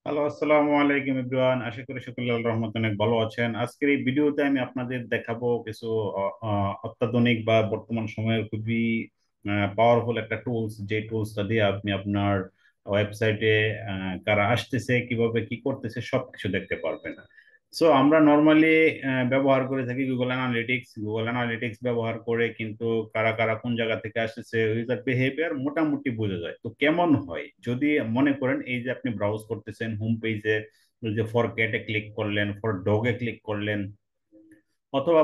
Hello, আসসালামু আলাইকুম everyone. আশা করি সকলে আল্লাহর রহমতে অনেক ভালো আছেন। আজকের এই ভিডিওতে আমি আপনাদের দেখাবো কিছু অত্যাধুনিক বা বর্তমান সময়ের খুবই পাওয়ারফুল একটা টুলস, যে টুলসটা দিয়ে আপনি আপনার ওয়েবসাইটে কারা আসতেছে, কিভাবে কি করতেছে সবকিছু দেখতে পারবেন। সো আমরা নর্মালি ব্যবহার করে থাকি গুগল অ্যানালিটিক্স। গুগল অ্যানালিটিক্স ব্যবহার করে কিন্তু কারা কারা কোন জায়গা থেকে আসতেছে, ইউজার বিহেভিয়ার মোটামুটি বোঝা যায়। তো কেমন হয় যদি মনে করেন এই যে আপনি ব্রাউজ করতেছেন হোম পেজে, যে ফর ক্যাটে ক্লিক করলেন, ফর ডগে ক্লিক করলেন, অথবা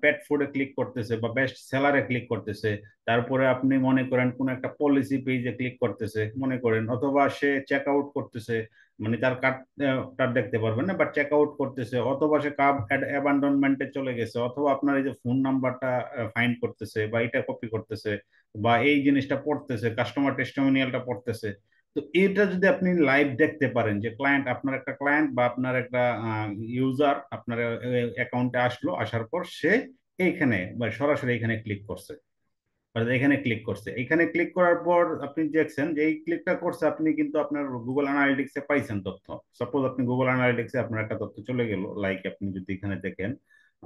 পেট ফুডে ক্লিক করতেছে বা বেস্ট সেলারে ক্লিক করতেছে, তারপরে আপনি মনে করেন কোন একটা পলিসি পেজে ক্লিক করতেছে মনে করেন, অথবা সে চেক আউট করতেছে, মানে তার কার্ডটা দেখতে পারবেন না বাট চেক আউট করতেছে, অথবা সে কার্ড অ্যাবান্ডনমেন্টে চলে গেছে, অথবা আপনার এই যে ফোন নাম্বারটা ফাইন্ড করতেছে বা এটা কপি করতেছে বা এই জিনিসটা পড়তেছে, কাস্টমার টেস্টিমোনিয়ালটা পড়তেছে। তো এটা যদি আপনি লাইভ দেখতে পারেন যে ক্লায়েন্ট, আপনার একটা ক্লায়েন্ট বা আপনার একটা ইউজার আপনার অ্যাকাউন্টে আসলো, আসার পর সে এইখানে বা সরাসরি এখানে ক্লিক করছে, অর্থাৎ এখানে ক্লিক করছে, এখানে ক্লিক করার পর আপনি দেখছেন যে এই ক্লিকটা করছে, আপনি কিন্তু আপনার গুগল অ্যানালিটিক্সে পাইছেন তথ্য। সাপোজ আপনি গুগল অ্যানালিটিক্সে আপনার একটা তথ্য চলে গেল, লাইক আপনি যদি এখানে দেখেন,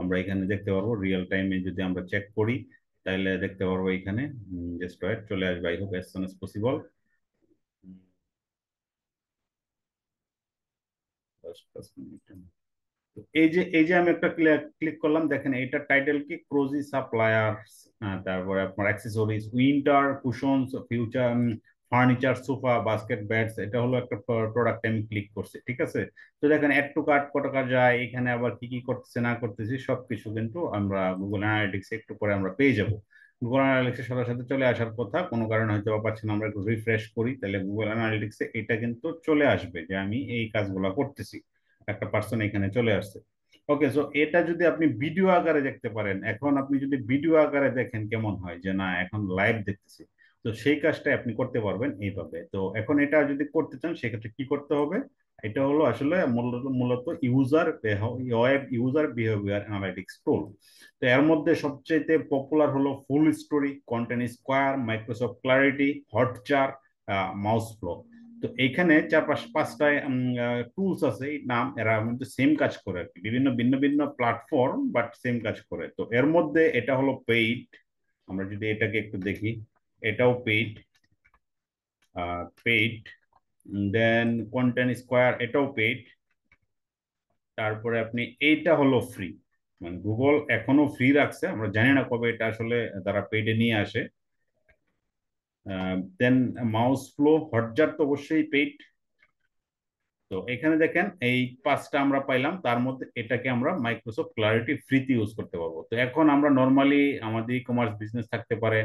আমরা এখানে দেখতে পারবো রিয়েল টাইমে যদি আমরা চেক করি, তাহলে দেখতে পারবো এখানে জাস্ট ওয়েট, চলে আসবে I hope as soon as possible. এই যে আমি একটা ক্লিক করলাম, দেখেন এটার টাইটেল কি, ক্রোজি সাপ্লায়ার্স। তারপরে আপনার accessories, winter Kushans, future furniture, sofa, basket bats, এটা হলো একটা প্রোডাক্ট আমি ক্লিক করছি, ঠিক আছে। তো দেখেন অ্যাড টু কার্ট কত টাকা যায়, এখানে আবার কি কি করতেছে না করতেছি সবকিছু কিন্তু আমরা গুগল অ্যানালিটিক্স একটু পরে আমরা পেয়ে যাব। গুগল অ্যানালিটিক্সের সাথে সাথে চলে আসার কথা, কোনো কারণে হয়তো বা পাচ্ছি না, আমরা একটু রিফ্রেশ করি, তাহলে গুগল অ্যানালিটিক্সে এটা কিন্তু চলে আসবে যে আমি এই কাজগুলো করতেছি, একটা পার্সন এখানে চলে আসছে। ওকে, সো এটা যদি আপনি ভিডিও আকারে দেখতে পারেন, এখন আপনি যদি ভিডিও আকারে দেখেন কেমন হয়, যে না এখন লাইভ দেখতেছি, তো সেই কাজটাই আপনি করতে পারবেন এইভাবে। তো এখন এটা যদি করতে চান সেক্ষেত্রে কি করতে হবে, এটা হলো আসলে মূলত মূলত web user behaviour analytics tool. তো এর মধ্যে সবচেয়ে পপুলার হলো FullStory, Contentsquare, Microsoft Clarity, Hotjar, Mouseflow. তো এইখানে চার পাঁচটা টুলস আছে, এই নাম এরা কিন্তু সেম কাজ করে আর কি, বিভিন্ন ভিন্ন ভিন্ন প্ল্যাটফর্ম বাট সেম কাজ করে। তো এর মধ্যে এটা হলো পেইড, আমরা যদি এটাকে একটু দেখি, এটাও পেইড, পেইড। দেন কন্টেন্ট স্কোয়ার, এটাও পেইড। তারপরে আপনি এইটা হলো ফ্রি, মানে গুগল এখনো ফ্রি রাখছে, আমরা জানি না কবে এটা আসলে তারা পেইডে নিয়ে আসে। দেন মাউস ফ্লো, হটজার তো অবশ্যই পেইড। তো এখানে দেখেন এই পাঁচটা আমরা পাইলাম, তার মধ্যে এটাকে আমরা মাইক্রোসফট ক্লারিটি ফ্রিতে ইউজ করতে পারবো। তো এখন আমরা নর্মালি আমাদের ই কমার্স বিজনেস থাকতে পারে,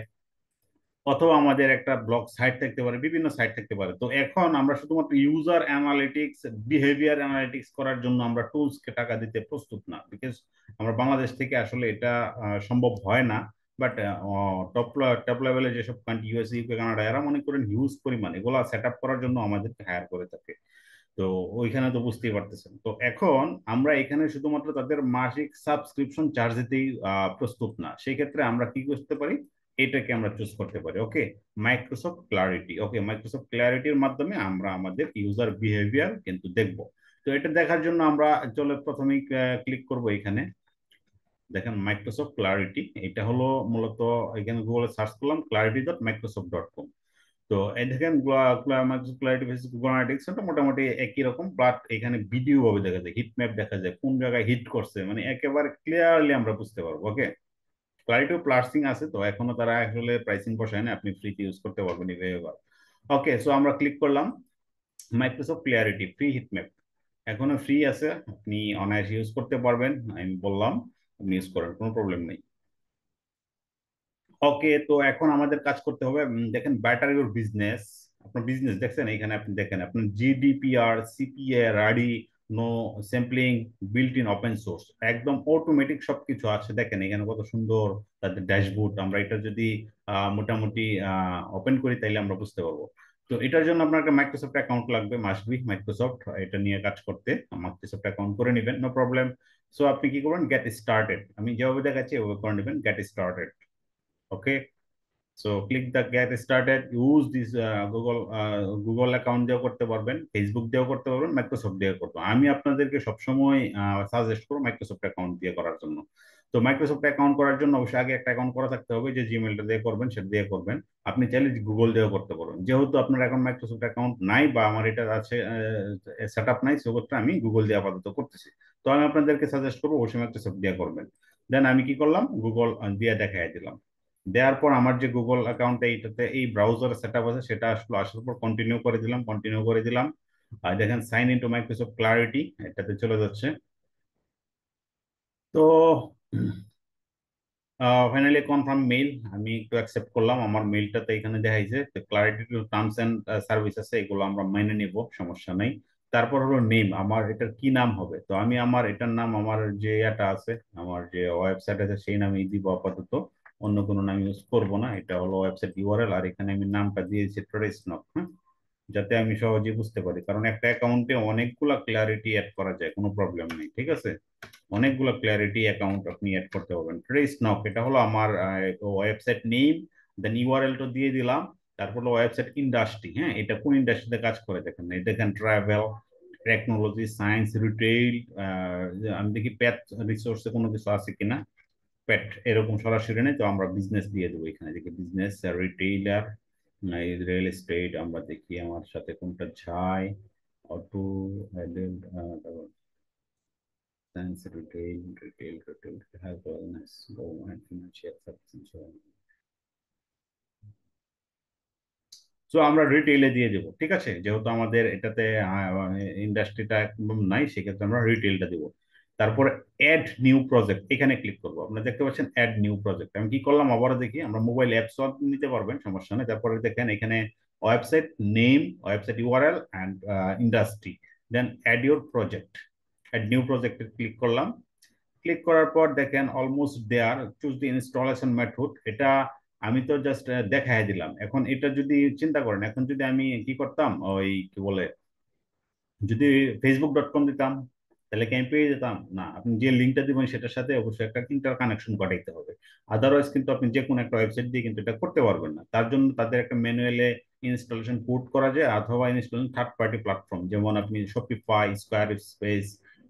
অথবা আমাদের একটা ব্লগ সাইট থাকতে পারে, বিভিন্ন সাইট থাকতে পারে। তো এখন আমরা শুধুমাত্র ইউজার অ্যানালিটিক্স, বিহেভিয়ার অ্যানালিটিক্স করার জন্য আমরা টুলসকে টাকা দিতে প্রস্তুত না, বিকজ আমরা বাংলাদেশ থেকে আসলে এটা সম্ভব হয় না। বাট টপ টপ লেভেলে যেসব কান্ট্রি, ইউএসএ, ইউকে, কানাডা, এরা মনে করেন হিউজ পরিমাণ এগুলা সেট আপ করার জন্য আমাদেরকে হায়ার করে থাকে। তো ওইখানে তো বুঝতেই পারতেছেন। তো এখন আমরা এখানে শুধুমাত্র তাদের মাসিক সাবস্ক্রিপশন চার্জ দিতেই প্রস্তুত না, সেই ক্ষেত্রে আমরা কি করতে পারি, এটাকে আমরা চুজ করতে পারি। ওকে, মাইক্রোসফট ক্লারিটি। ওকে, মাইক্রোসফট ক্লারিটির মাধ্যমে আমরা আমাদের ইউজার বিহেভিয়ার কিন্তু দেখব। তো এটা দেখার জন্য আমরা চলে প্রথমেই ক্লিক করব এখানে, দেখেন মাইক্রোসফট ক্লারিটি, এটা হলো মূলত, এখানে গুগলে সার্চ করলাম clarity.microsoft.com। তো এই দেখেন Microsoft clarity versus Google analytics, এটা মোটামুটি একই রকম, বাট এখানে ভিডিও ভাবে দেখা যায়, হিট ম্যাপ দেখা যায়, কোন জায়গায় হিট করছে, মানে একেবারে ক্লিয়ারলি আমরা বুঝতে পারবো। ওকে, ক্লারিটিও প্রাইসিং আছে, তো এখনো তারা আসলে প্রাইসিং বসায় না, আপনি ফ্রিতে ইউজ করতে পারবেন এভাবে। ওকে, সো আমরা ক্লিক করলাম Microsoft clarity free hit map, এখনো ফ্রি আছে, আপনি অনায়াসে ইউজ করতে পারবেন, আমি বললাম আপনি ইউজ করেন, কোনো প্রবলেম নেই। ওকে, তো এখন আমাদের কাজ করতে হবে, দেখেন ব্যাটার ইউর বিজনেস, আপনার বিজনেস দেখছেন এখানে, আপনি দেখেন আপনার জিডিপিআর, সিপিএ, রাডি, no sampling, built in open source, একদম অটোমেটিক সবকিছু আছে। দেখেন এখানে কত সুন্দর তাদের ড্যাশবোর্ড, আমরা এটা যদি মোটামুটি ওপেন করি তাইলে আমরা বুঝতে পারবো। তো এটার জন্য আপনার একটা মাইক্রোসফট অ্যাকাউন্ট লাগবে, মাস্ট বি মাইক্রোসফট, এটা নিয়ে কাজ করতে মাইক্রোসফট অ্যাকাউন্ট করে নেবেন, নো প্রবলেম। সো আপনি কি করবেন, গেট স্টার্টেড, আমি যেভাবে দেখাচ্ছি ওভাবে করে নেবেন, get started. Okay, so click the get started, use this Google, Google account দিয়েও করতে পারবেন, ফেসবুক দিয়েও করতে পারবেন, মাইক্রোসফট দিয়েও করতে পারবেন। আমি আপনাদেরকে সবসময় সাজেস্ট করবো মাইক্রোসফট অ্যাকাউন্ট দিয়ে করার জন্য। তো মাইক্রোসফট অ্যাকাউন্ট করার জন্য অবশ্যই আগে একটা অ্যাকাউন্ট করা থাকতে হবে, যে জিমেলটা দিয়ে করবেন সেটা দিয়ে করবেন। আপনি চাইলে গুগল দিয়েও করতে পারবেন, যেহেতু আপনার এখন মাইক্রোসফট অ্যাকাউন্ট নাই বা আমার এটা আছে সেট আপ নাই, সেক্ষেত্রে আমি গুগল দিয়ে আপাতত করতেছি। তো আমি আপনাদেরকে সাজেস্ট করবো অবশ্যই মাইক্রোসফট দিয়ে করবেন। দেন আমি কি করলাম, গুগল দিয়ে দেখাই দিলাম। দেওয়ার পর আমার যে গুগল অ্যাকাউন্টে এইটাতে এই ব্রাউজার সেট আপ আছে সেটা আসলে, আসার পর কন্টিনিউ করে দিলাম। আর দেখেন সাইন ইনটু মাইক্রোসফট ক্লারিটি এটাতে চলে যাচ্ছে। তো ফাইনালি কনফার্ম মেইল আমি একটু অ্যাকসেপ্ট করলাম, আমার মেইলটাতে এখানে দেখাইছে clarity to terms and service আছে, এগুলো আমরা মেনে নিব, সমস্যা নাই। তারপর হলো নেম, আমার এটার কি নাম হবে। তো আমি আমার এটার নাম, আমার যে এটা আছে, আমার যে ওয়েবসাইট আছে সেই নামই দিব আপাতত, অন্য কোনো নাম ইউজ করব না। এটা হলো ওয়েবসাইট ইউআরএল, আর এখানে আমি নামটা দিয়েছি ট্রেডিশনাল, হ্যাঁ, যাতে আমি সহজে বুঝতে পারি, কারণ একটা অ্যাকাউন্টে অনেকগুলা ক্লারিটি অ্যাড করা যায়, কোনো প্রবলেম নেই, ঠিক আছে। অনেকগুলো ক্লারিটি অ্যাকাউন্ট আপনি অ্যাড করতে পারবেন। ট্রেস নক এটা হলো আমার ওয়েবসাইট নেম, দেন ইউআরএল টা দিয়ে দিলাম। তারপর হলো ওয়েবসাইট ইন্ডাস্ট্রি, হ্যাঁ, এটা কোন ইন্ডাস্ট্রিতে কাজ করে দেখেন, এই দেখেন ট্রাভেল, টেকনোলজি, সায়েন্স, রিটেইল। আমি দেখি প্যাথ রিসোর্সে কোনো কিছু আছে কিনা। প্যাট এরকম সরাসরি নেই, তো আমরা বিজনেস দিয়ে দেবো এখানে, দেখি বিজনেস, রিটেইলার, রিয়েল এস্টেট, আমরা দেখি আমার সাথে কোনটা যায়। Auto, science, retail, health, wellness, government, financial services, and so on. So আমরা রিটেইলে দিয়ে দেবো, ঠিক আছে, যেহেতু আমাদের এটাতে ইন্ডাস্ট্রিটা একদম নাই, সেক্ষেত্রে আমরা রিটেইলটা দেবো। তারপর অ্যাড নিউ প্রজেক্ট, এখানে ক্লিক করবো। আপনারা দেখতে পাচ্ছেন অ্যাড নিউ প্রজেক্ট, আমি কি করলাম আবারও দেখি, আমরা মোবাইল অ্যাপস নিতে পারবেন, সমস্যা নেই। তারপরে দেখেন এখানে website name, website URL and industry, then add your project, add new প্রজেক্টে ক্লিক করলাম। ক্লিক করার পর দেখেন almost there, choose the installation method, এটা আমি তো জাস্ট দেখাই দিলাম। এখন এটা যদি চিন্তা করেন, এখন যদি আমি কি করতাম, ওই কি বলে, যদি facebook.com দিতাম, তাহলে কি আমি পেয়ে যেতাম? না, আপনি যে লিঙ্কটা দিবেন সেটার সাথে অবশ্যই একটা ইন্টার কানেকশন ঘটাইতে হবে। আদারওয়াইজ কিন্তু আপনি যে কোনো একটা ওয়েবসাইট দিয়ে কিন্তু এটা করতে পারবেন না। তার জন্য তাদের একটা ম্যানুয়ালে ইনস্টলেশন পোর্ট করা যায়, অথবা ইনস্টলেশন থার্ড পার্টি প্ল্যাটফর্ম, যেমন আপনি Shopify, square space,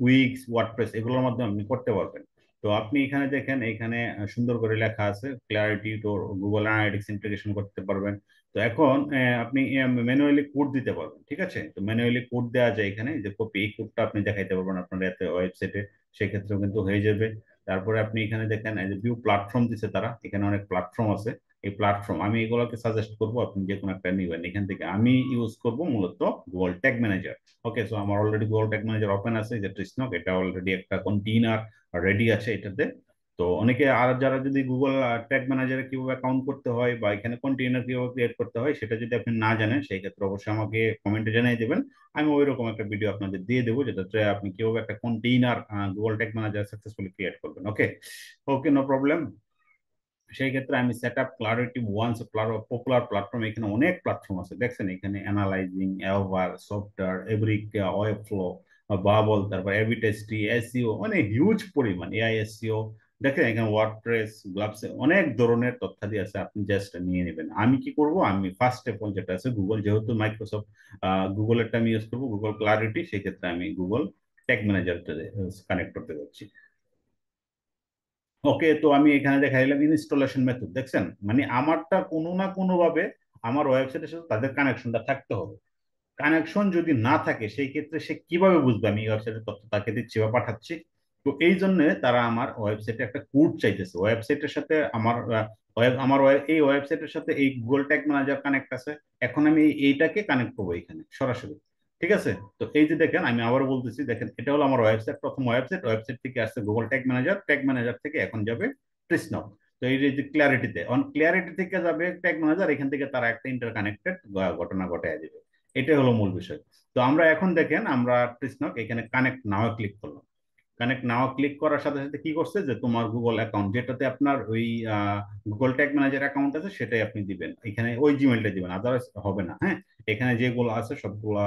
weeks, WordPress, এগুলোর মাধ্যমে আপনি করতে পারবেন। তো আপনি এখানে দেখেন, এখানে সুন্দর করে লেখা আছে ক্লারিটি তো গুগল অ্যানালিটিক্স ইন্টিগ্রেশন করতে পারবেন। তো এখন আপনি ম্যানুয়ালি কোড দিতে পারবেন, ঠিক আছে। তো ম্যানুয়ালি কোড দেওয়া যায় এখানে, যে কপি, এই কোডটা আপনি দেখাইতে পারবেন আপনার এতে ওয়েবসাইটে, সেক্ষেত্রেও কিন্তু হয়ে যাবে। তারপরে আপনি এখানে দেখেন এই যে ভিউ প্ল্যাটফর্ম দিচ্ছে তারা, এখানে অনেক প্ল্যাটফর্ম আছে। এই প্ল্যাটফর্ম আমি এগুলোকে সাজেস্ট করবো, আপনি যে কোনো একটা নেবেন এখান থেকে। আমি ইউজ করব মূলত গুগল ট্যাগ ম্যানেজার। ওকে, সো আমার already Google tag manager open আছে, যে ট্রিসনক, এটা অলরেডি একটা কন্টেইনার রেডি আছে এটাতে। তো অনেকে আর যারা যদি গুগল ট্যাগ ম্যানেজারে কিভাবে অ্যাকাউন্ট করতে হয় বা এখানে কন্টেইনার কিভাবে ক্রিয়েট করতে হয় সেটা যদি আপনি না জানেন, সেই ক্ষেত্রে অবশ্যই আমাকে কমেন্টে জানিয়ে দেবেন। আমি ওই রকম একটা ভিডিও আপনাদের দিয়ে দেবো, যেটাতে আপনি কিভাবে একটা container Google tag manager successfully create করবেন। Okay, okay, no problem. সেই ক্ষেত্রে আমি set up Clarity once, popular platform, এখানে অনেক প্ল্যাটফর্ম আছে দেখছেন, এখানে অ্যানালাইজিং, এভার, সফটওয়্যার, এভরিক, ওয়েব ফ্লো, বাবল, তারপর এভি টেস্টি, এসইও, অনেক হিউজ পরিমাণ, এআই এসইও, দেখেন এখানে ওয়ার্ডপ্রেস, গ্লাভস, অনেক ধরনের তথ্যাদি আছে, আপনি জাস্ট নিয়ে নেবেন। আমি কি করব, আমি ফার্স্ট অফ অল যেটা আছে গুগল, যেহেতু মাইক্রোসফট গুগলেরটা আমি ইউজ করবো, গুগল ক্লারিটি, সেই ক্ষেত্রে আমি গুগল ট্যাগ ম্যানেজারটা কানেক্ট করতে যাচ্ছি। ওকে, তো আমি এখানে দেখা দিলাম ইনস্টলেশন মেথড, দেখছেন, মানে আমারটা কোনো না কোনো ভাবে আমার ওয়েবসাইটের সাথে তাদের কানেকশনটা থাকতে হবে। কানেকশন যদি না থাকে, সেই ক্ষেত্রে সে কিভাবে বুঝবে আমি এই ওয়েবসাইটের তথ্য তাকে দিচ্ছি বা পাঠাচ্ছি। তো এই জন্য তারা আমার ওয়েবসাইটে একটা কোড চাইতেছে, ওয়েবসাইটের সাথে আমার এই ওয়েবসাইটের সাথে এই গুগল ট্যাগ ম্যানেজার কানেক্ট আছে। এখন আমি এইটাকে কানেক্ট করবো এখানে সরাসরি, ঠিক আছে। তো এই যে দেখেন, আমি আবার বলতেছি, দেখেন এটা হলো আমার ওয়েবসাইট, প্রথম ওয়েবসাইট, ওয়েবসাইট থেকে আসছে Google tag manager, tag manager থেকে এখন যাবে ট্রিসনক। তো এই যে ক্লিয়ারিটিতে, অন ক্লিয়ারিটি থেকে যাবে ট্যাগ ম্যানেজার, এখান থেকে তারা একটা ইন্টারকানেক্টেড ঘটনা ঘটায় দিবে। এটাই হলো মূল বিষয়। তো আমরা এখন দেখেন, আমরা ট্রিসনক এখানে কানেক্ট নাও ক্লিক করলাম। কানেক্ট নাও ক্লিক করার সাথে সাথে কি করছে, যে তোমার গুগল অ্যাকাউন্ট যেটাতে আপনার ওই গুগল ট্যাগ ম্যানেজার অ্যাকাউন্ট আছে সেটাই আপনি দিবেন, এখানে ওই জিমেলটা দিবেন, আদারওয়াইজ হবে না। হ্যাঁ, এখানে যেগুলো আছে সবগুলো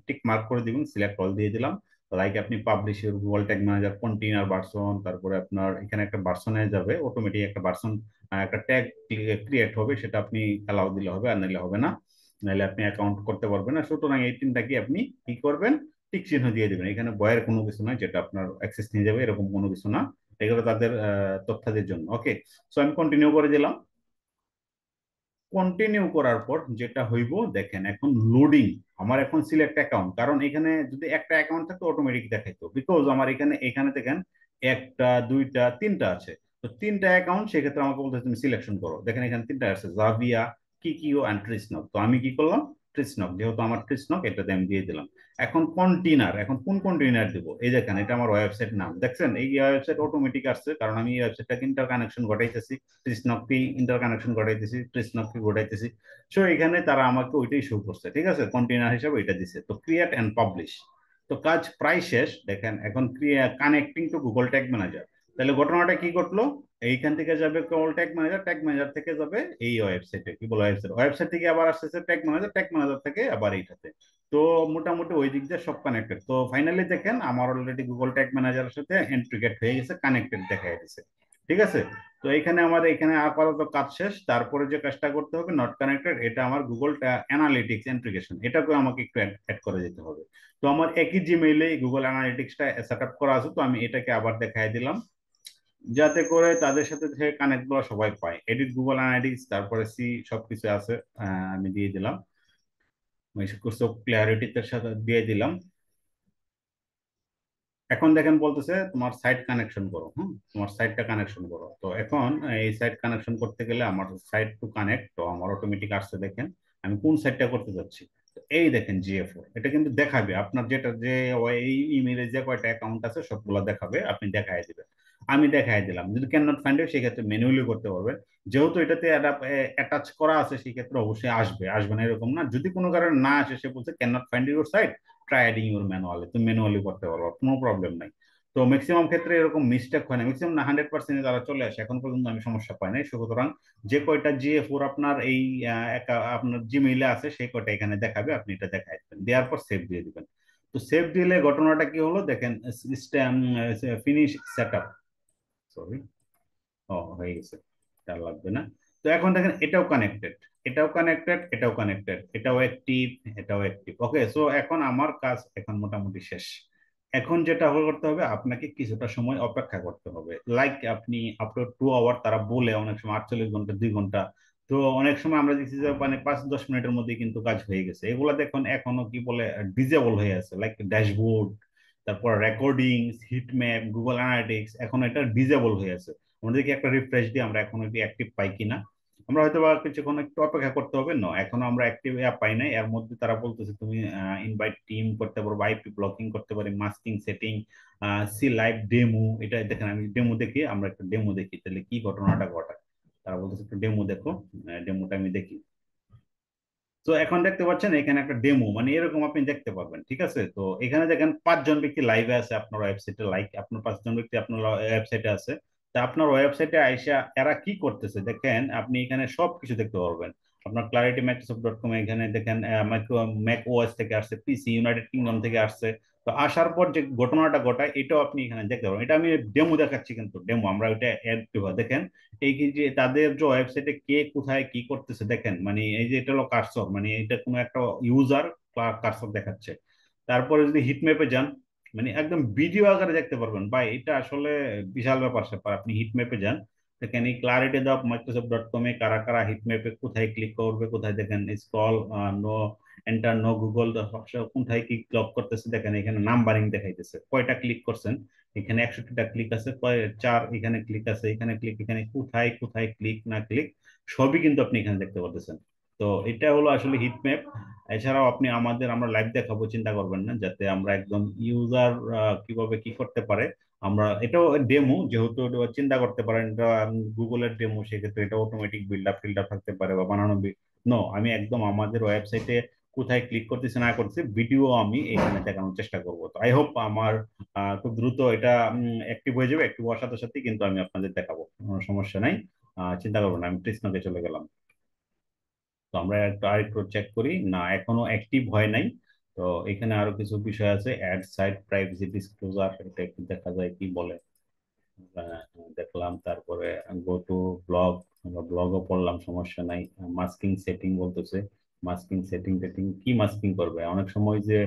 টিক মার্ক করে দিবেন, সিলেক্ট অল দিয়ে দিলাম। লাইক আপনি publish Google tag manager container version, তারপরে আপনার এখানে একটা ভার্সনে যাবে, অটোমেটিক একটা ভার্সন একটা ট্যাগ ক্রিয়েট হবে, সেটা আপনি অ্যালাউ দিলে হবে, আর নাহলে হবে না, নাহলে আপনি অ্যাকাউন্ট করতে পারবেন না। সুতরাং এই তিনটা কি আপনি কি করবেন, টিক চিহ্ন দিয়ে দিবেন। এখানে ভয়ের কোনো কিছু নয়, যেটা আপনার অ্যাক্সেস নিয়ে যাবে এরকম কোনো কিছু না, এগুলো তাদের তথ্যাদির জন্য। ওকে, সো আমি কন্টিনিউ করে দিলাম। কন্টিনিউ করার পর যেটা হইব দেখেন, এখন লোডিং। আমার এখন সিলেক্ট অ্যাকাউন্ট, কারণ এখানে যদি একটা অ্যাকাউন্ট থাকতো অটোমেটিক দেখাইতো, বিকজ আমার এখানে এখানে দেখেন একটা দুইটা তিনটা আছে। তো তিনটা অ্যাকাউন্ট, সেক্ষেত্রে আমাকে বলতে তুমি সিলেকশন করো। দেখেন এখানে তিনটা আছে, জাভিয়া, কিকিও অ্যান্ড ট্রিসনক। তো আমি কি করলাম, ট্রিসনক, যেহেতু আমার ট্রিসনক এটাতে আমি দিয়ে দিলাম। এখন কন্টেনার, এখন কোন কন্টেনার দিব, এই দেখেন এটা আমার ওয়েবসাইট নাম, দেখছেন এই ওয়েবসাইট অটোমেটিক আসছে, কারণ আমি এই ওয়েবসাইটটাকে ইন্টার কানেকশন ঘটাইতেছি, ট্রিসনককে ইন্টার কানেকশন ঘটাইতেছি, ট্রিসনককে ঘটাইতেছি। সো এখানে তারা আমাকে ওইটাই শো করছে, ঠিক আছে, কন্টেনার হিসাবে এটা দিছে। তো ক্রিয়েট এন্ড পাবলিশ, তো কাজ প্রায় শেষ। দেখেন এখন connecting two Google tag manager. তাহলে ঘটনাটা কি ঘটলো, এইখান থেকে যাবে Google tag manager, tag manager থেকে যাবে এই ওয়েবসাইটে, কি বলে ওয়েবসাইট, ওয়েবসাইট থেকে আবার আসতেছে ট্যাগ ম্যানেজার, ট্যাগ ম্যানেজার থেকে আবার এইটাতে। তো মোটামুটি ওই দিক দিয়ে সব কানেক্টেড। তো ফাইনালি দেখেন আমার অলরেডি গুগল ট্যাগ ম্যানেজারের সাথে এন্ট্রি গেট হয়ে গেছে, কানেক্টেড দেখা যাচ্ছে, ঠিক আছে। তো এখানে আমাদের এখানে আপাতত কাজ শেষ। তারপরে যে কাজটা করতে হবে, নট কানেক্টেড, এটা আমার গুগল অ্যানালিটিক্স ইন্টিগ্রেশন, এটাকে আমাকে একটু অ্যাড করে দিতে হবে। তো আমার একই জিমেইলে গুগল অ্যানালিটিক্সটা সেট আপ করা আছে, তো আমি এটাকে আবার দেখাই দিলাম, যাতে করে তাদের সাথে কানেক্ট করা সবাই পায়। এডিট গুগল অ্যানালিটিক্স, তারপরে সি, সবকিছু আছে, আমি দিয়ে দিলাম, ক্লিয়ারিটির সাথে দিয়ে দিলাম। এখন দেখেন বলতেছে তোমার সাইট কানেকশন করো, তোমার সাইটটা কানেকশন করো। তো এখন এই সাইট কানেকশন করতে গেলে আমার সাইট টু কানেক্ট, তো আমার অটোমেটিক আসছে, দেখেন আমি কোন সাইটটা করতে যাচ্ছি। তো এই দেখেন জিএফও, এটা কিন্তু দেখাবে আপনার যেটা যে এই ইমেইলে যে কয়টা অ্যাকাউন্ট আছে সবগুলো দেখাবে, আপনি দেখাই দিবেন। আমি দেখাই দিলাম। যদি ক্যান নট ফাইন্ড সেক্ষেত্রে ম্যানুয়ালি করতে পারবেন। যেহেতু এটাতে অ্যাটাচ করা আছে, সেক্ষেত্রে অবশ্যই আসবে, আসবে না এরকম না। যদি কোনো কারণে না আসে, সে বলছে can not find your site, try adding your manually, তুমি ম্যানুয়ালি করতে পারো, কোনো প্রবলেম নাই। তো ম্যাক্সিমাম ক্ষেত্রে এরকম মিস্টেক হয় না, ম্যাক্সিমাম না 100% তারা চলে আসে, এখন পর্যন্ত আমি সমস্যা পাই নাই। সুতরাং যে কয়টা জিএফ4 আপনার এই আপনার জিমেইলে আছে, সেই কয়টা এখানে দেখাবে, আপনি এটা দেখাই দেবেন, দেওয়ার পর সেভ দিয়ে দিবেন। তো সেভ দিলে ঘটনাটা কি হলো দেখেন, system finish set up, sorry, ও হয়ে গেছে, তার লাগবে না। তো এখন দেখেন এটাও কানেক্টেড, এটাও কানেক্টেড, এটাও কানেক্টেড, এটাও অ্যাক্টিভ, এটাও অ্যাক্টিভ। ওকে, সো এখন আমার কাজ এখন মোটামুটি শেষ। এখন যেটা করতে হবে, আপনাকে কিছুটা সময় অপেক্ষা করতে হবে, লাইক আপনি আফটার 2 আওয়ার, তারা বলে অনেক সময় 48 ঘন্টা, 2 ঘন্টা। তো অনেক সময় আমরা দেখছি যে মানে 5-10 মিনিটের মধ্যে কিন্তু কাজ হয়ে গেছে। এগুলা দেখুন এখনো কি বলে ডিজেবল হয়ে আছে, লাইক ড্যাশবোর্ড, তারপর recording, hit map, Google analytics, এখন এটা ডিজেবল হয়ে আছে। আমাদেরকে একটা রিফ্রেশ দিয়ে আমরা এখন একটু অ্যাক্টিভ পাই কিনা, আমরা হয়তো বা কিছুক্ষণ একটু অপেক্ষা করতে হবে। না, এখনো আমরা অ্যাক্টিভ পাই নাই। এর মধ্যে তারা বলতেছে তুমি ইনভাইট টিম করতে পারো, আইপি ব্লকিং করতে পারি, masking setting, see live demo. এটা দেখেন আমি ডেমো দেখি, আমরা একটা ডেমো দেখি তাহলে কি ঘটনাটা ঘটায়। তারা বলতেছে একটু ডেমো দেখো, ডেমোটা আমি দেখি। তো এখন দেখতে পাচ্ছেন এখানে একটা ডেমো, মানে এরকম আপনি দেখতে পারবেন, ঠিক আছে। তো এখানে দেখেন 5 জন ব্যক্তি লাইভে আছে আপনার ওয়েবসাইটে, লাইক আপনার 5 জন ব্যক্তি আপনার ওয়েবসাইটে আছে। তা আপনার ওয়েবসাইটে আইসা এরা কি করতেছে দেখেন, আপনি এখানে সবকিছু দেখতে পারবেন। আপনার ক্লারিটি মাইক্রোসফট ডট কম, এখানে দেখেন ম্যাক ওএস থেকে আসছে, পিসি ইউনাইটেড কিংডম থেকে আসছে। তো আসার পর যে ঘটনাটা ঘটায় এটাও আপনি এখানে দেখতে পারবেন। এটা আমি ডেমো দেখাচ্ছি, কিন্তু ডেমো আমরা ওইটা অ্যাড দেখেন। এই যে তাদের যে ওয়েবসাইটে কে কোথায় কি করতেছে দেখেন, মানে এই যে এটা হলো কার্সর, মানে এটা কোনো একটা ইউজার কার্সর দেখাচ্ছে। তারপরে যদি হিটম্যাপে যান, মানে একদম ভিডিও আকারে দেখতে পারবেন ভাই, এটা আসলে বিশাল ব্যাপার স্যাপার। আপনি হিটম্যাপে যান, দেখেন এই ক্লারিটি দাও মাইক্রোসফট ডট কমে কারা কারা হিটম্যাপে কোথায় ক্লিক করবে, কোথায় দেখেন scroll, no enter, no Google, কোথায় কি ক্লিক করতেছে দেখেন, এখানে নাম্বারিং দেখাইতেছে কয়টা ক্লিক করছেন। এখানে 61টা ক্লিক আছে, চার এখানে ক্লিক আছে, এখানে ক্লিক, এখানে কোথায় কোথায় ক্লিক না ক্লিক সবই কিন্তু আপনি এখানে দেখতে পাচ্ছেন। তো এটা হলো আসলে হিট ম্যাপ। এছাড়াও আপনি আমরা লাইভ দেখাবো, চিন্তা করবেন না, যাতে আমরা একদম ইউজার কিভাবে কি করতে পারে। আমরা এটাও ডেমো, যেহেতু চিন্তা করতে পারেন এটা গুগলের ডেমো, সেক্ষেত্রে এটা automatic build up filled up থাকতে পারে বা বানানো। নো, আমি একদম আমাদের ওয়েবসাইটে কোথায় ক্লিক করতেছে না করতেছে ভিডিও আমি এখানে দেখানোর চেষ্টা করব। তো আই হোপ আমার খুব দ্রুত এটা অ্যাক্টিভ হয়ে যাবে। অ্যাক্টিভ হওয়ার সাথে সাথে কিন্তু আমি আপনাদের দেখাবো, কোনো সমস্যা নাই। চিন্তা করবো না, আমি কৃষ্ণকে চলে গেলাম। তো আমরা একটু আরেকটু চেক করি, না এখনো অ্যাক্টিভ হয় নাই। তো এখানে আরো কিছু বিষয় আছে, অ্যাড সাইট প্রাইভেসি ডিসক্লোজার, এটা একটু দেখা যায় কি বলে। দেখলাম, তারপরে গো টু ব্লগ, আমরা ব্লগও পড়লাম, সমস্যা নাই। মাস্কিং সেটিং বলতেছে, মাস্কিং সেটিং টেটিং কি মাস্কিং করবে? অনেক সময় যে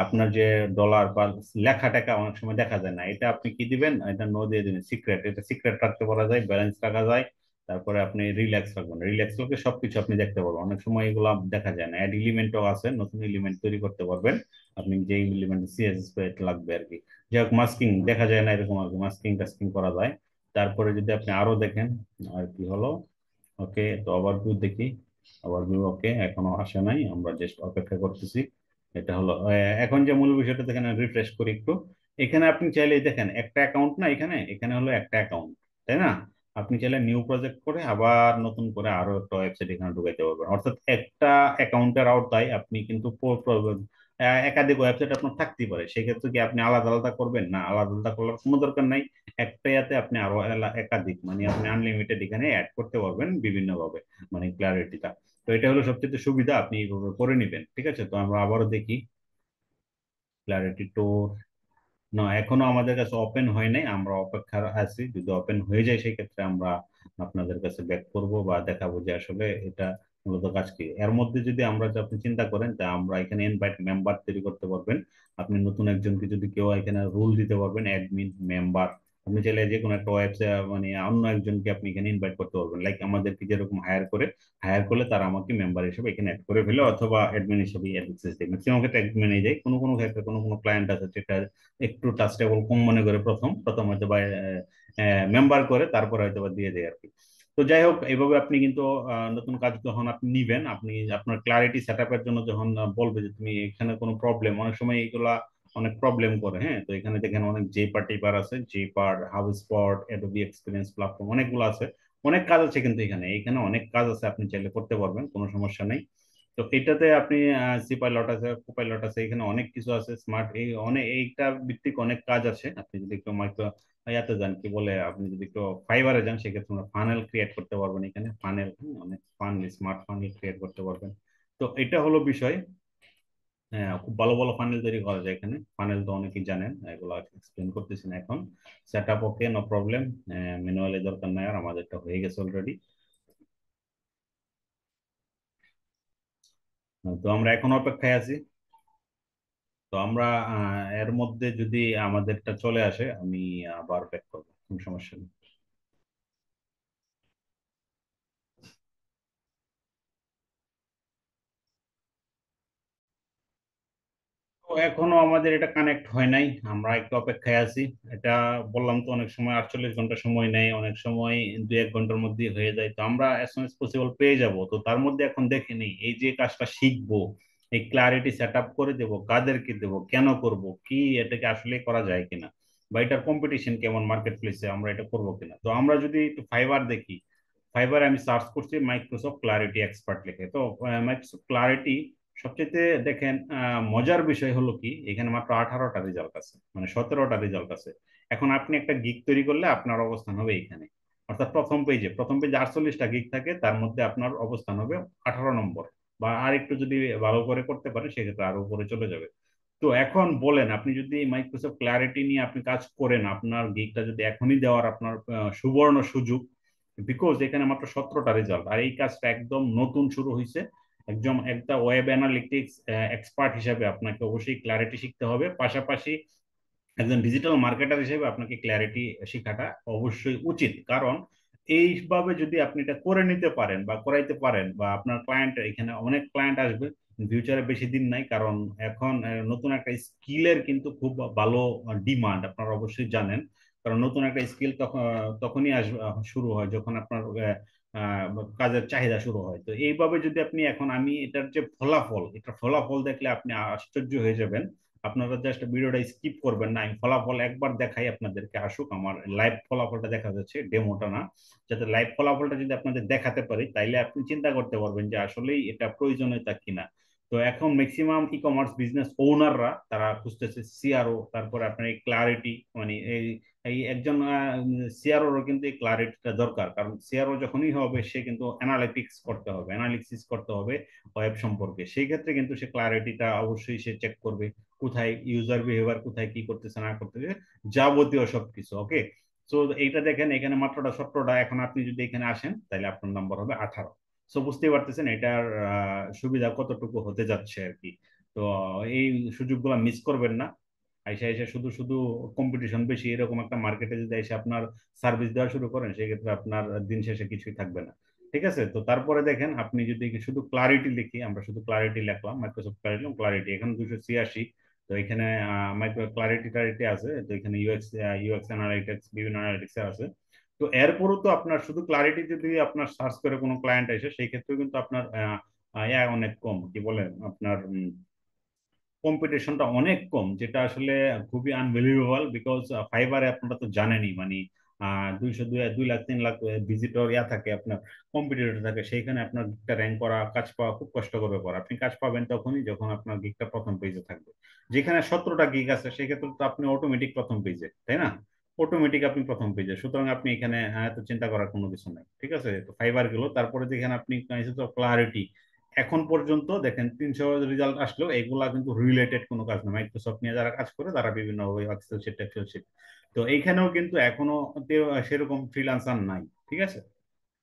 আপনার যে ডলার বা লেখা টাকা অনেক সময় দেখা যায় না, এটা আপনি কি দিবেন? এটা নো দিয়ে দিবেন সিক্রেট, এটা সিক্রেট রাখতে পারা যায়, ব্যালেন্স রাখা যায়। তারপরে আপনি রিল্যাক্স রাখবেন, রিল্যাক্স রাখলে সবকিছু আপনি দেখতে পারবেন। অনেক সময় এগুলো দেখা যায় না। অ্যাড এলিমেন্টও আছে, নতুন এলিমেন্ট তৈরি করতে পারবেন আপনি, যে এলিমেন্ট সিএসএস লাগবে আর কি। যাই হোক, মাস্কিং দেখা যায় না এরকম আর কি, মাস্কিং টাস্কিং করা যায়। তারপরে যদি আপনি আরো দেখেন, আর কি হলো, ওকে, তো ওভারভিউ দেখি। ওভারভিউ ওকে, এখনো আসে নাই, আমরা জাস্ট অপেক্ষা করতেছি। এটা হলো এখন যে মূল বিষয়টা দেখেন, রিফ্রেশ করি একটু। এখানে আপনি চাইলে দেখেন একটা অ্যাকাউন্ট না, এখানে এখানে হলো একটা অ্যাকাউন্ট, তাই না? আপনি চাইলে নিউ প্রজেক্ট করে আবার নতুন করে আরো একটা ওয়েবসাইট এখানে ঢুকাইতে পারবেন। অর্থাৎ একটা অ্যাকাউন্টের আওতায় আপনি কিন্তু একাধিক ওয়েবসাইট আপনার থাকতেই পারে। সেক্ষেত্রে কি আপনি আলাদা আলাদা করবেন? না, আলাদা আলাদা করার কোনো দরকার নাই। একটাতে আপনি আরো একাধিক, মানে আপনি আনলিমিটেড এখানে অ্যাড করতে পারবেন বিভিন্ন ভাবে, মানে ক্লারিটিটা। তো এটা হলো সবচেয়ে সুবিধা, আপনি এইভাবে করে নিবেন। ঠিক আছে, তো আমরা আবারও দেখি ক্লারিটি টো। না, এখনো আমাদের কাছে ওপেন হয় নাই, আমরা অপেক্ষা আছি। যদি ওপেন হয়ে যায় সেই ক্ষেত্রে আমরা আপনাদের কাছে ব্যাক করব বা দেখাবো যে আসলে এটা মূলত কাজ কি। এর মধ্যে যদি আমরা, যে আপনি চিন্তা করেন, তা আমরা এখানে ইনভাইট মেম্বার তৈরি করতে পারবেন। আপনি নতুন একজনকে যদি কেউ এখানে রুল দিতে পারবেন, অ্যাডমিন মেম্বার। আপনি চাইলে যে কোনো একটা ওয়েবসাইট, মানে অন্য একজনকে আপনি এখানে ইনভাইট করতে পারবেন, লাইক আমাদেরকে যেরকম হায়ার করলে তারা আমাকে মেম্বার হিসেবে এখানে অ্যাড করে ফেলে, অথবা অ্যাডমিন হিসেবে অ্যাক্সেস দেয়। ম্যাক্সিমাম ক্ষেত্রে অ্যাডমিনে যায়, কোনো কোনো ক্ষেত্রে কোনো কোনো ক্লায়েন্ট আছে যেটা একটু ট্রাস্টেবল কম মনে করে, প্রথম প্রথম হয়তো বা মেম্বার করে তারপর হয়তো বা দিয়ে দেয় আর কি। তো যাই হোক, এইভাবে আপনি কিন্তু নতুন কাজ যখন আপনি নিবেন, আপনি আপনার ক্লারিটি সেট আপের জন্য যখন বলবে যে তুমি এখানে কোনো প্রবলেম, অনেক সময় এইগুলা অনেক প্রবলেম করে। হ্যাঁ, তো এখানে দেখেন অনেক জেপার টিপার আছে, Zapier, HubSpot, Adobe experience platform, অনেকগুলো আছে। অনেক কাজ আছে কিন্তু এখানে, এখানে অনেক কাজ আছে, আপনি চাইলে করতে পারবেন, কোনো সমস্যা নেই। তো এটাতে আপনি সি পাইলট আছে, কোপাইলট আছে, এখানে অনেক কিছু আছে, স্মার্ট, এই অনেক এইটা ভিত্তিক অনেক কাজ আছে। আপনি যদি একটু মাইক্রো ইয়াতে যান, কি বলে, আপনি যদি একটু ফাইবারে যান, সেক্ষেত্রে আমরা ফানেল ক্রিয়েট করতে পারবেন এখানে, ফানেল, অনেক ফানেল, স্মার্ট ফানেল ক্রিয়েট করতে পারবেন। তো এটা হলো বিষয়। হ্যাঁ, খুব ভালো ভালো ফানেল তৈরি করা যায় এখানে। ফানেল তো অনেকেই জানেন, এগুলো এক্সপ্লেন করতেছি না এখন। Set up okay, no problem. Manually দরকার নাই, আর আমাদেরটা হয়ে গেছে অলরেডি। তো আমরা এখন অপেক্ষায় আছি। তো আমরা এর মধ্যে যদি আমাদেরটা চলে আসে, আমি আবার ব্যাক করবো, কোনো সমস্যা নেই। তো এখনো আমাদের এটা কানেক্ট হয় নাই, আমরা একটু অপেক্ষায় আছি। এটা বললাম তো, অনেক সময় 48 ঘন্টা সময় নেয়, অনেক সময় 2-1 ঘন্টার মধ্যে হয়ে যায়। তো আমরা অ্যাজ সুন এজ পসিবল পেয়ে যাব। তো তার মধ্যে এখন দেখে নিই, এই যে কাজটা শিখবো, এই ক্লারিটি সেট আপ করে দেবো, কাদেরকে দেবো, কেন করব, কি এটাকে আসলে করা যায় কিনা, বা এটার কম্পিটিশন কেমন মার্কেট প্লেসে, আমরা এটা করবো কিনা। তো আমরা যদি একটু ফাইবার দেখি, ফাইবারে আমি সার্চ করছি মাইক্রোসফট ক্লারিটি এক্সপার্ট লিখে। তো মাইক্রোসফট ক্লারিটি সবচেয়ে দেখেন, মজার বিষয় হলো কি, এখানে মাত্র 18টা রেজাল্ট আছে, মানে 17টা রেজাল্ট আছে। এখন আপনি একটা গিগ তৈরি করলে আপনার অবস্থান হবে এখানে, অর্থাৎ প্রথম পেজে 48টা গিগ থাকে, তার মধ্যে আপনার অবস্থান হবে 18 নম্বর। বা আর একটু যদি ভালো করে করতে পারেন, সেক্ষেত্রে আরো উপরে চলে যাবে। তো এখন বলেন, আপনি যদি মাইক্রোসফট ক্লারিটি নিয়ে আপনি কাজ করেন, আপনার গিগটা যদি এখনই দেওয়ার আপনার সুবর্ণ সুযোগ। বিকজ এখানে মাত্র 17টা রেজাল্ট, আর এই কাজটা একদম নতুন শুরু হয়েছে। একদম একটা ওয়েব অ্যানালিটিক্স এক্সপার্ট হিসেবে আপনাকে অবশ্যই ক্লারিটি শিখতে হবে, পাশাপাশি একজন ডিজিটাল মার্কেটার হিসেবে আপনাকে ক্ল্যারিটি শেখাটা অবশ্যই উচিত। কারণ এইভাবে যদি আপনি এটা করে নিতে পারেন বা করাইতে পারেন, বা আপনার ক্লায়েন্ট, এখানে অনেক ক্লায়েন্ট আসবে ফিউচারে, বেশি দিন নাই। কারণ এখন নতুন একটা স্কিলের কিন্তু খুব ভালো ডিমান্ড, আপনারা অবশ্যই জানেন। কারণ নতুন একটা স্কিল তখনই আসবে, শুরু হয় যখন আপনার কাজের চাহিদা শুরু হয়। তো এইভাবে যদি আপনি, এখন আমি এটার যে ফলাফল, এটা ফলাফল দেখলে আপনি আশ্চর্য হয়ে যাবেন। আপনারা জাস্ট ভিডিওটা স্কিপ করবেন না, আমি ফলাফল একবার দেখাই আপনাদেরকে, আসুক আমার লাইভ ফলাফলটা দেখা যাচ্ছে, ডেমোটা না। যাতে লাইভ ফলাফলটা যদি আপনাদের দেখাতে পারি, তাইলে আপনি চিন্তা করতে পারবেন যে আসলেই এটা প্রয়োজনীয়তা কিনা। তো এখন ম্যাক্সিমাম ই কমার্স বিজনেস ওনাররা তারা খুঁজতেছে সিআরও, তারপরে আপনার এই ক্লারিটি, মানে এই এই একজন সিআরওর কিন্তু এই ক্লারিটিটা দরকার। কারণ সিআরও যখনই হবে, সে কিন্তু অ্যানালিটিক্স করতে হবে, অ্যানালিসিস করতে হবে ওয়েব সম্পর্কে। সেই ক্ষেত্রে কিন্তু সে ক্লারিটিটা অবশ্যই সে চেক করবে, কোথায় ইউজার বিহেভিয়ার, কোথায় কি করতেছে না করতেছে, যাবতীয় সবকিছু। ওকে, সো এইটা দেখেন এখানে মাত্রটা 17টা, এখন আপনি যদি এখানে আসেন তাহলে আপনার নাম্বার হবে 18। সো বুঝতেই পারতেছেন এটার সুবিধা কতটুকু হতে যাচ্ছে আর কি। তো এই সুযোগগুলো মিস করবেন না। আইসা এসে শুধু শুধু কম্পিটিশন বেশি এরকম একটা মার্কেটে যদি এসে আপনার সার্ভিস দেওয়া শুরু করেন, সেক্ষেত্রে আপনার দিন শেষে কিছুই থাকবে না। ঠিক আছে, তো তারপরে দেখেন আপনি যদি শুধু ক্লারিটি লিখি, আমরা শুধু ক্লারিটি লিখলাম, মাইক্রোসফট ক্লারিটি ক্লারিটি এখানে 286। তো এখানে মাইক্রো ক্লারিটি টারিটি আছে, তো এখানে ইউএক্স ইউএক্স অ্যানালিটিক্স বিভিন্ন অ্যানালিটিক্স আছে। তো এরপরও তো আপনার শুধু ক্লারিটি যদি আপনার সার্চ করে কোনো ক্লায়েন্ট আসে, সেই ক্ষেত্রে কিন্তু আপনার অনেক কম, কি বলেন আপনার কম্পিটিশনটা অনেক কম, যেটা আসলে খুবই আনবিলিভেবল। বিকজ ফাইবারে আপনারা তো জানেনই, মানে 200 2 লাখ 3 লাখ ভিজিটর থাকে, আপনার কম্পিটিটর থাকে, সেইখানে আপনার গিগটা র্যাঙ্ক করা, কাজ পাওয়া খুব কষ্ট করে করা। আপনি কাজ পাবেন তখনই যখন আপনার গিগটা প্রথম পেজে থাকবে। যেখানে 17টা গিগ আছে সেক্ষেত্রে তো আপনি অটোমেটিক প্রথম পেজে, তাই না? অটোমেটিক আপনি প্রথম পেজে, সুতরাং আপনি এখানে এত চিন্তা করার কোনো কিছু নাই। ঠিক আছে, তো ফাইবার গেল, তারপরে যেখানে আপনি ক্লারিটি, এখন পর্যন্ত দেখেন 300 রেজাল্ট আসলেও এগুলা কিন্তু রিলেটেড কোনো কাজ না। মাইক্রোসফট নিয়ে যারা কাজ করে তারা বিভিন্ন এক্সেল শিট টেক্সেল শিট, তো এইখানেও কিন্তু এখনো সেরকম ফ্রিল্যান্সার নাই। ঠিক আছে,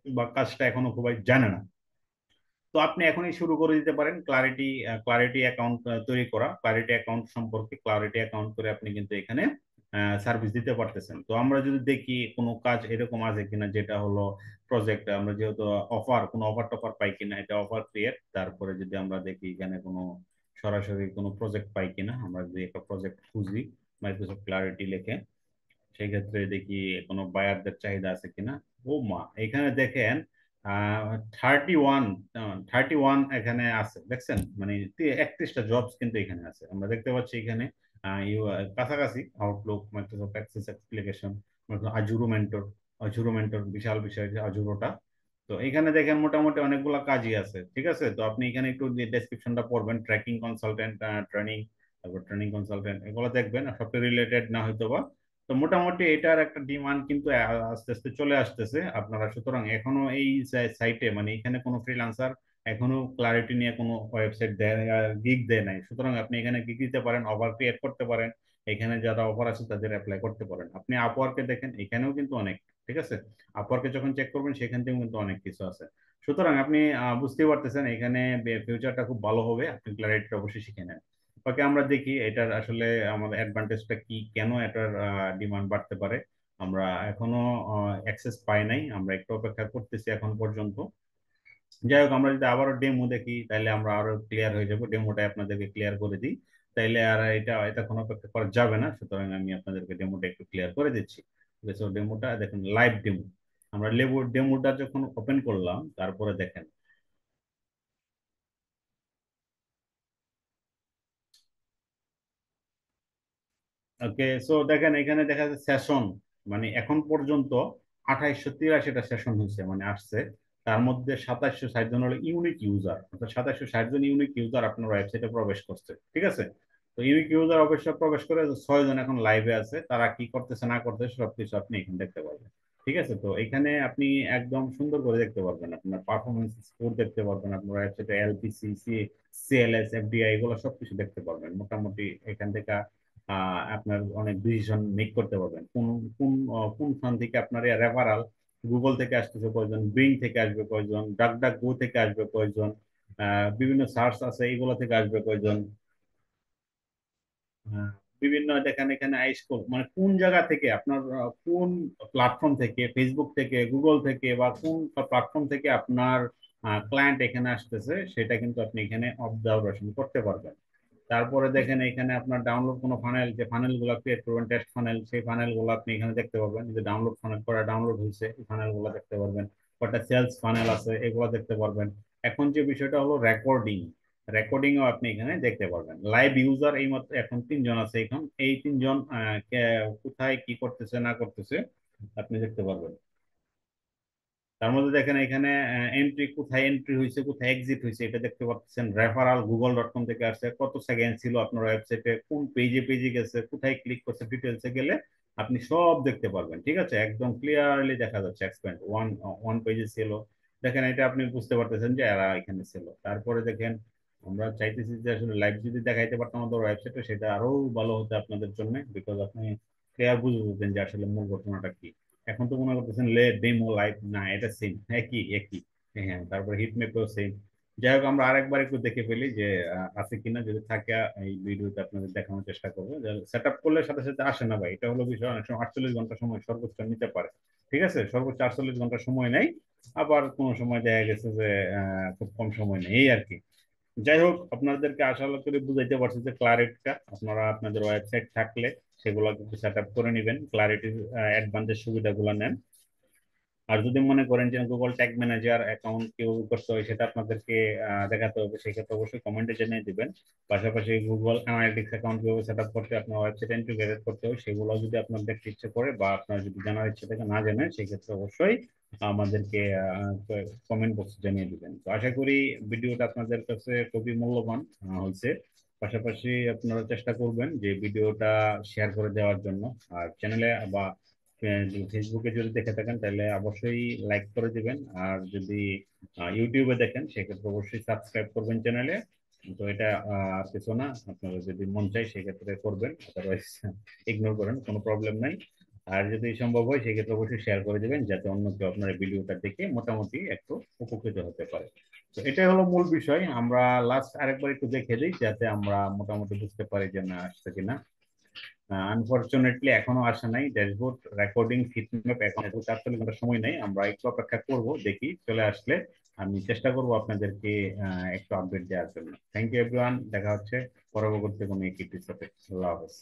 বা কাজটা এখনো খুবই জানে না। তো আপনি এখনই শুরু করে দিতে পারেন ক্লারিটি ক্লারিটি অ্যাকাউন্ট তৈরি করা। ক্লারিটি অ্যাকাউন্ট সম্পর্কে ক্লারিটি অ্যাকাউন্ট করে আপনি কিন্তু এখানে সার্ভিস দিতে পারতেছেন। তো আমরা যদি দেখি কোনো কাজ এরকম আছে কিনা, যেটা হলো প্রজেক্ট, আমরা যেহেতু কোনো অফার টফার পাই কিনা, এটা অফার ক্রিয়েট, তারপরে যদি আমরা দেখি এখানে কোনো সরাসরি কোনো প্রজেক্ট পাই কিনা, আমরা যদি একটা প্রজেক্ট খুঁজি মাইক্রোসফট ক্লারিটি লিখে, সেক্ষেত্রে দেখি কোনো বায়ারদের চাহিদা আছে কিনা। ও মা, এখানে দেখেন 31, 31 এখানে আছে, দেখছেন? মানে 31টা জবস কিন্তু এখানে আছে, আমরা দেখতে পাচ্ছি এখানে। কাছাকাছি Outlook, Microsoft Access application, Azure mentor. Azure mentor বিশাল বিষয়, যে আজুরোটা। তো এখানে দেখেন মোটামুটি অনেকগুলো কাজই আছে। ঠিক আছে, তো আপনি এখানে একটু ডেসক্রিপশনটা পড়বেন, ট্র্যাকিং কনসালটেন্ট, ট্রেনিং, তারপর ট্রেনিং কনসালটেন্ট, এগুলো দেখবেন, সফটওয়্যার রিলেটেড না হয়তো বা। তো মোটামুটি এটার একটা ডিমান্ড কিন্তু আস্তে আস্তে চলে আসতেছে আপনারা। সুতরাং এখনো এই সাইটে, মানে এখানে কোনো ফ্রিল্যান্সার এখনো ক্লারিটি নিয়ে কোনো ওয়েবসাইট দেয়, গিগ দেয় নাই। সুতরাং আপনি এখানে গিগ দিতে পারেন, অফার ক্রিয়েট করতে পারেন, এখানে যারা অফার আছে তাদের অ্যাপ্লাই করতে পারেন। আপনি আপওয়ার্কে দেখেন, এখানেও কিন্তু অনেক। ঠিক আছে, আপওয়ার্কে যখন চেক করবেন সেখান থেকেও কিন্তু অনেক কিছু আছে। সুতরাং আপনি বুঝতেই পারতেছেন এখানে ফিউচারটা খুব ভালো হবে, আপনি ক্লারিটি অবশ্যই শিখে নেন। ওকে, আমরা দেখি এটার আসলে আমাদের অ্যাডভান্টেজটা কি, কেন এটার ডিমান্ড বাড়তে পারে। আমরা এখনো অ্যাক্সেস পাই নাই, আমরা একটু অপেক্ষা করতেছি এখন পর্যন্ত। যাই হোক, আমরা যদি আবারও ডেমো দেখি তাহলে আমরা আরো ক্লিয়ার হয়ে যাবো, ডেমোটা আপনাদেরকে ক্লিয়ার করে দিই। তাইলে আর এটা এটা কোনো অপেক্ষা করা যাবে না, সুতরাং আমি আপনাদেরকে ডেমোটা একটু ক্লিয়ার করে দিচ্ছি। ঠিক আছে, ডেমোটা দেখুন, লাইভ ডেমো। আমরা লেবুর ডেমোটা যখন ওপেন করলাম, তারপরে দেখেন। ওকে, সো দেখেন এখানে দেখা যাচ্ছে সেশন, মানে এখন পর্যন্ত 2883টা সেশন হয়েছে, মানে আসছে। তার মধ্যে 2760 জন হলো ইউনিক ইউজার, অর্থাৎ 2760 জন ইউনিক ইউজার আপনার ওয়েবসাইটে প্রবেশ করছে। ঠিক আছে, তো ইউনিক ইউজার অবশ্যই প্রবেশ করে 6 জন এখন লাইভে আছে, তারা কি করতেছে না করতেছে সবকিছু আপনি এখানে দেখতে পারবেন। ঠিক আছে, তো এখানে আপনি একদম সুন্দর করে দেখতে পারবেন, আপনার পারফরমেন্স স্কোর দেখতে পারবেন, আপনার ওয়েবসাইটে এলপিসি, সিএলএস, এফডিআই, এগুলো সবকিছু দেখতে পারবেন মোটামুটি। এখান থেকে আপনার অনেক ডিসিশন মেক করতে পারবেন, কোন কোন কোন স্থান থেকে আপনার রেফারাল, গুগল থেকে আসতেছে কয়জন, বিং থেকে আসবে কয়জন, ডাক ডাক গো থেকে আসবে কয়জন, বিভিন্ন সার্চ আছে এগুলো থেকে আসবে কয়জন, হ্যাঁ, বিভিন্ন দেখেন এখানে আইসকো, মানে কোন জায়গা থেকে আপনার কোন প্ল্যাটফর্ম থেকে, ফেসবুক থেকে, গুগল থেকে, বা কোন প্ল্যাটফর্ম থেকে আপনার ক্লায়েন্ট এখানে আসতেছে, সেটা কিন্তু আপনি এখানে অবজারভেশন করতে পারবেন। তারপরে দেখেন এখানে আপনার ডাউনলোড কোনো ফানেল, যে ফানেল গুলো ক্রিয়েট করবেন, টেস্ট ফানেল, সেই ফানেল গুলো আপনি এখানে দেখতে পাবেন, যে ডাউনলোড ফানেল করা ডাউনলোড হয়েছে, এই ফানেল গুলো দেখতে পারবেন। কটা সেলস ফানেল আছে এগুলো দেখতে পারবেন। এখন যে বিষয়টা হলো রেকর্ডিং, রেকর্ডিংও আপনি এখানে দেখতে পারবেন। লাইভ ইউজার এই মাত্র এখন 3 জন আছে, এখন এই 3 জন কোথায় কি করতেছে না করতেছে আপনি দেখতে পারবেন। তার মধ্যে দেখেন এখানে এন্ট্রি, কোথায় এন্ট্রি হয়েছে, কোথায় এক্সিট হয়েছে, এটা দেখতে পাচ্ছেন। রেফারাল গুগল.com থেকে আসছে, কত সেকেন্ড ছিল আপনার ওয়েবসাইটে, কোন পেজে পেজে গেছে, কোথায় ক্লিক করছে, ডিটেলসে গেলে আপনি সব দেখতে পারবেন। ঠিক আছে, একদম ক্লিয়ারলি দেখা যাচ্ছে এক্সপেন্ড ওয়ান ওয়ান পেজে ছিল। দেখেন এটা আপনি বুঝতে পারতেছেন যে এরা এখানে ছিল। তারপরে দেখেন আমরা চাইতেছি যে আসলে লাইভ যদি দেখাইতে পারতাম আমাদের ওয়েবসাইটে, সেটা আরো ভালো হতো আপনাদের জন্য, বিকজ আপনি ক্লিয়ার বুঝে যেতেন যে আসলে মূল ঘটনাটা কি। এখন তো মনে করতেছেন লে ডেমো লাইভ, না এটা সেম, একই একই। হ্যাঁ, তারপর হিট ম্যাপেও সেম। যাই হোক, আমরা আরেকবার একটু দেখে ফেলি যে আছে কিনা, যদি থাকে এই ভিডিওতে আপনাদের দেখানোর চেষ্টা করবো। সেট আপ করলে সাথে সাথে আসে না ভাই, এটা হলো বিষয়। অনেক সময় 48 ঘন্টা সময় সর্বোচ্চ নিতে পারে। ঠিক আছে, সর্বোচ্চ 48 ঘন্টা সময় নেই। আবার কোনো সময় দেখা গেছে যে খুব কম সময় নেই, এই আর কি। যাই হোক, আপনাদেরকে আশা করি বুঝাইতে পারছি যে ক্লারিটিটা আপনারা আপনাদের ওয়েবসাইট থাকলে সেগুলো কিন্তু সেট আপ করে নেবেন, ক্লারিটির অ্যাডভান্টেজ সুবিধাগুলো নেন। আর যদি মনে করেন যে গুগল ট্যাগ ম্যানেজার অ্যাকাউন্ট কিভাবে করতে হয় সেটা আপনাদেরকে দেখাতে হবে, সেক্ষেত্রে অবশ্যই কমেন্টে জানিয়ে দিবেন। পাশাপাশি গুগল অ্যানালিটিক্স অ্যাকাউন্ট কিভাবে সেট আপ করতে আপনার ওয়েবসাইট ইন্টিগ্রেট করতে হয় সেগুলো যদি আপনার দেখতে ইচ্ছে করে বা আপনার যদি জানার ইচ্ছে থাকে না জানেন, সেক্ষেত্রে অবশ্যই আমাদেরকে কমেন্ট বক্সে জানিয়ে দিবেন। তো আশা করি ভিডিওটা আপনাদের কাছে খুবই মূল্যবান হয়েছে। পাশাপাশি আপনারা চেষ্টা করবেন যে ভিডিওটা শেয়ার করে দেওয়ার জন্য। আর চ্যানেলে বা ফেসবুকে যদি দেখে থাকেন তাহলে অবশ্যই লাইক করে দিবেন। আর যদি ইউটিউবে দেখেন সেক্ষেত্রে অবশ্যই সাবস্ক্রাইব করবেন চ্যানেলে। তো এটা আর কিছু না, আপনারা যদি মন চাই সেক্ষেত্রে করবেন, আদারওয়াইজ ইগনোর করেন, কোনো প্রবলেম নাই। আর যদি সম্ভব হয় সেক্ষেত্রে অবশ্যই শেয়ার করে দিবেন, যাতে অন্য কেউ আপনার এই ভিডিওটা দেখে মোটামুটি একটু উপকৃত হতে পারে। তো এটাই হলো মূল বিষয়। আমরা লাস্ট আরেকবার একটু দেখে দিই, যাতে আমরা মোটামুটি বুঝতে পারি যে না আসছে কিনা। আনফরচুনেটলি এখনো আসে নাই ড্যাশবোর্ড রেকর্ডিং ফিটম্যাপ, এখন 48 ঘন্টা সময় নেই, আমরা একটু অপেক্ষা করব, দেখি চলে আসলে আমি চেষ্টা করব আপনাদেরকে একটু আপডেট দেওয়ার জন্য। থ্যাংক ইউ এভরিওয়ান, দেখা হচ্ছে পরবর্তী কোনো একটি এপিসোডে। আল্লাহ হাফেজ।